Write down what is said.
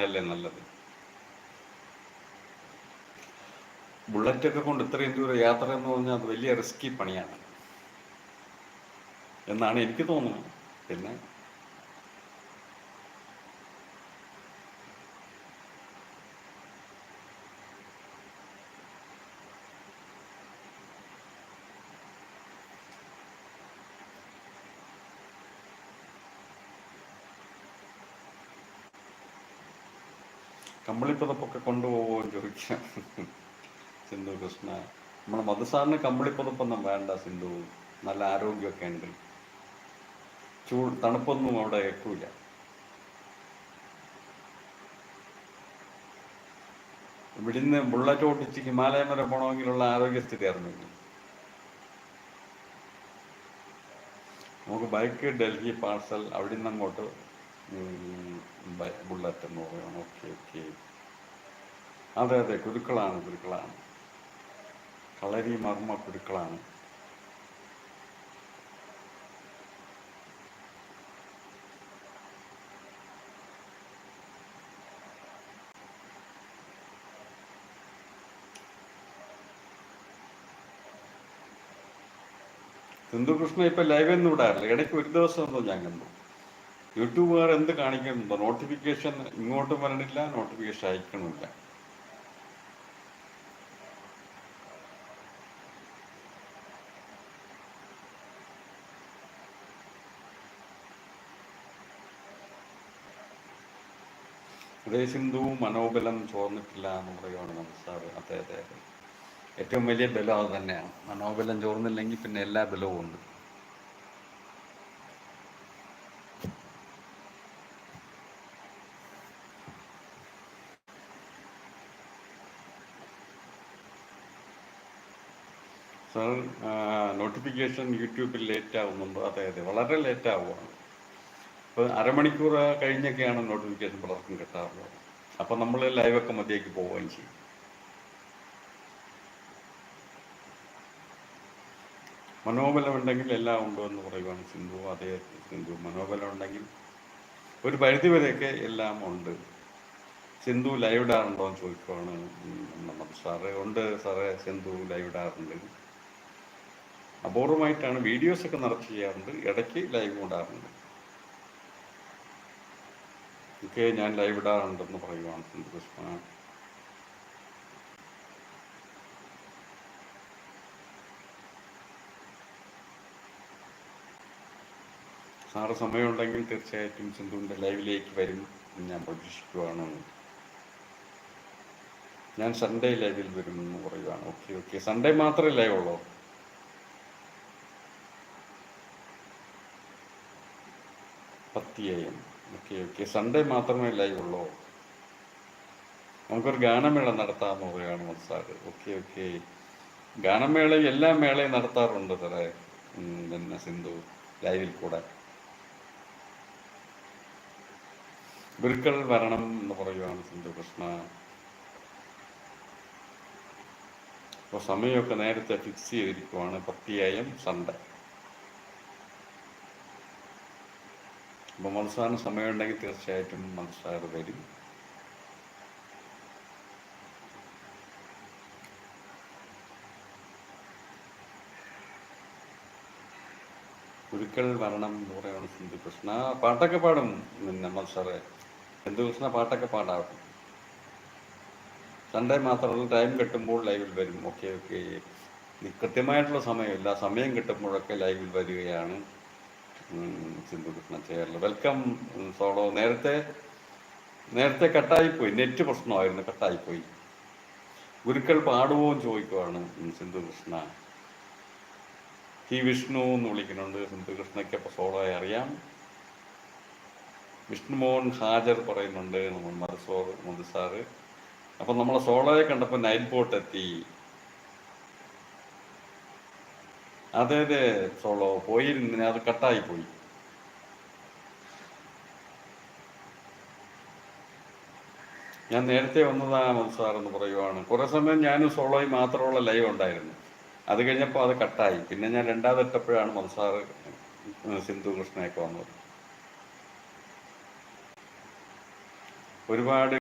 അല്ലേ നല്ലത്. ബുള്ളറ്റൊക്കെ കൊണ്ട് ഇത്രയും ദൂരം യാത്ര എന്ന് പറഞ്ഞാൽ അത് വലിയ റിസ്കി പണിയാണ് എന്നാണ് എനിക്ക് തോന്നുന്നത്. പിന്നെ കമ്പിളിപ്പുതപ്പൊക്കെ കൊണ്ടുപോകുമോ ചോദിക്കാം. സിന്ധു കൃഷ്ണ, നമ്മളെ മധുസാറിന് കമ്പിളിപ്പുതപ്പൊന്നും വേണ്ട സിന്ധു. നല്ല ആരോഗ്യമൊക്കെ ഉണ്ട്. തണുപ്പൊന്നും അവിടെ ഏൽക്കൂല. ഇവിടുന്ന് ബുള്ളറ്റ് ഓടിച്ച് ഹിമാലയം വരെ പോകണമെങ്കിലുള്ള ആരോഗ്യസ്ഥിതി അറിഞ്ഞില്ല. നമുക്ക് ബൈക്ക് ഡൽഹി പാർസൽ, അവിടെ നിന്ന് അങ്ങോട്ട് ബുള്ളറ്റ് എന്ന് പറയണം. Okay okay. അതെ അതെ, കുരുക്കളാണ് കുരുക്കളാണ്, കളരി മർമ്മ കുരുക്കളാണ്. സിന്ധുകൃഷ്ണ ഇപ്പൊ ലൈവൊന്നും വിടാറില്ല. ഇടയ്ക്ക് ഒരു ദിവസം എന്തോ ഞാൻ കണ്ടു. യൂട്യൂബുകാർ എന്ത് കാണിക്കുന്നുണ്ടോ, നോട്ടിഫിക്കേഷൻ ഇങ്ങോട്ടും വരണില്ല, നോട്ടിഫിക്കേഷൻ അയക്കണില്ല. ഉദയ സിന്ധു മനോബലം ചോർന്നിട്ടില്ല എന്ന് പറയുവാണ് മനസ്സാറ്. അതെ അതെ അതെ, ഏറ്റവും വലിയ ബലം അത് തന്നെയാണ്. മനോബലം ചോർന്നില്ലെങ്കിൽ പിന്നെ എല്ലാ ബലവും ഉണ്ട്. സാർ, നോട്ടിഫിക്കേഷൻ യൂട്യൂബിൽ ലേറ്റ് ആവുന്നുണ്ടോ? അതെ അതെ, വളരെ ലേറ്റ് ആവുകയാണ്. ഇപ്പോൾ അരമണിക്കൂർ കഴിഞ്ഞൊക്കെയാണ് നോട്ടിഫിക്കേഷൻ പലർക്കും കിട്ടാറുള്ളത്. അപ്പം നമ്മൾ ലൈവൊക്കെ മതിയാക്കി പോവുകയും ചെയ്യും. മനോബലം ഉണ്ടെങ്കിൽ എല്ലാം ഉണ്ടോ എന്ന് പറയുവാണ് സിന്ധു. അതേ സിന്ധു, മനോബലം ഉണ്ടെങ്കിൽ ഒരു പരിധിവരെയൊക്കെ എല്ലാം ഉണ്ട്. സിന്ധു ലൈവ് ഇടാറുണ്ടോ എന്ന് ചോദിക്കുവാണ് നമ്മുടെ സാറ്. ഉണ്ട് സാറേ, സിന്ധു ലൈവ് ഇടാറുണ്ട്. അപൂർവമായിട്ടാണ്, വീഡിയോസൊക്കെ നിറച്ച് ചെയ്യാറുണ്ട്, ഇടയ്ക്ക് ലൈവ് ഇടാറുണ്ട്. ഒക്കെ ഞാൻ ലൈവ് ഇടാറുണ്ടെന്ന് പറയുവാണ് സിന്ധു കൃഷ്ണ. സാറ് സമയമുണ്ടെങ്കിൽ തീർച്ചയായിട്ടും സിന്ധുവിൻ്റെ ലൈവിലേക്ക് വരും ഞാൻ പ്രതീക്ഷിക്കുവാണ്. ഞാൻ സൺഡേ ലൈവിൽ വരും എന്ന് പറയുവാണ്. ഓക്കെ ഓക്കെ, സൺഡേ മാത്രമേ ലൈവ് ഉള്ളൂ? 10 AM. ഓക്കെ ഓക്കെ, സൺഡേ മാത്രമേ ലൈവ് ഉള്ളൂ. നമുക്കൊരു ഗാനമേള നടത്താമെന്ന് പറയുകയാണ് മനസ്സാറ്. ഓക്കെ ഓക്കെ, ഗാനമേള എല്ലാ മേളയും നടത്താറുണ്ട് സാറേ. പിന്നെ സിന്ധു ലൈവിൽ കൂടെ ഗുരുക്കൾ വരണം എന്ന് പറയുവാണ് സിന്ധു കൃഷ്ണ. അപ്പോൾ സമയമൊക്കെ നേരത്തെ ഫിക്സ് ചെയ്തിരിക്കുവാണ്, 10 AM സൺഡേ. അപ്പോൾ മനസ്സാറിന് സമയമുണ്ടെങ്കിൽ തീർച്ചയായിട്ടും മനസ്സാറ് വരും. ഗുരുക്കൾ വരണം എന്ന് പറയുകയാണ് സിന്ധു കൃഷ്ണ. പാട്ടൊക്കെ പാടും പിന്നെ മനസ്സാറെ. സിന്ധു കൃഷ്ണ പാട്ടൊക്കെ പാടാവും. സൺഡേ മാത്രമല്ല, ടൈം കിട്ടുമ്പോൾ ലൈവിൽ വരും. ഓക്കെ ഓക്കെ, കൃത്യമായിട്ടുള്ള സമയമില്ല, സമയം കിട്ടുമ്പോഴൊക്കെ ലൈവിൽ വരികയാണ് സിന്ധു കൃഷ്ണ ചെയ്യാറുള്ളത്. Welcome solo. നേരത്തെ കട്ടായിപ്പോയി, നെറ്റ് പ്രശ്നമായിരുന്നു, കട്ടായിപ്പോയി. ഗുരുക്കൾ പാടുമോ എന്ന് ചോദിക്കുവാണ് സിന്ധു കൃഷ്ണ. ടി വിഷ്ണു എന്ന് വിളിക്കുന്നുണ്ട്. സിന്ധു കൃഷ്ണയ്ക്ക് അപ്പോൾ സോളോയെ അറിയാം. വിഷ്ണുമോഹൻ ഹാജർ പറയുന്നുണ്ട് നമ്മൾ മധുസാറ്. അപ്പം നമ്മളെ സോളോയെ കണ്ടപ്പോൾ നൈറ്റ് ബോട്ട് എത്തി. അതെ അതെ, സോളോ പോയിരുന്നിന്, അത് കട്ടായി പോയി. ഞാൻ നേരത്തെ വന്നതാണ് മധുസാർ എന്ന് പറയുവാണ്. കുറേ സമയം ഞാനും സോളോയും മാത്രമുള്ള ലൈവ് ഉണ്ടായിരുന്നു. അത് കഴിഞ്ഞപ്പോൾ അത് കട്ടായി. പിന്നെ ഞാൻ രണ്ടാമതെട്ടപ്പോഴാണ് മധുസാറ് സിന്ധു കൃഷ്ണയൊക്കെ വന്നത്. ഒരുപാട്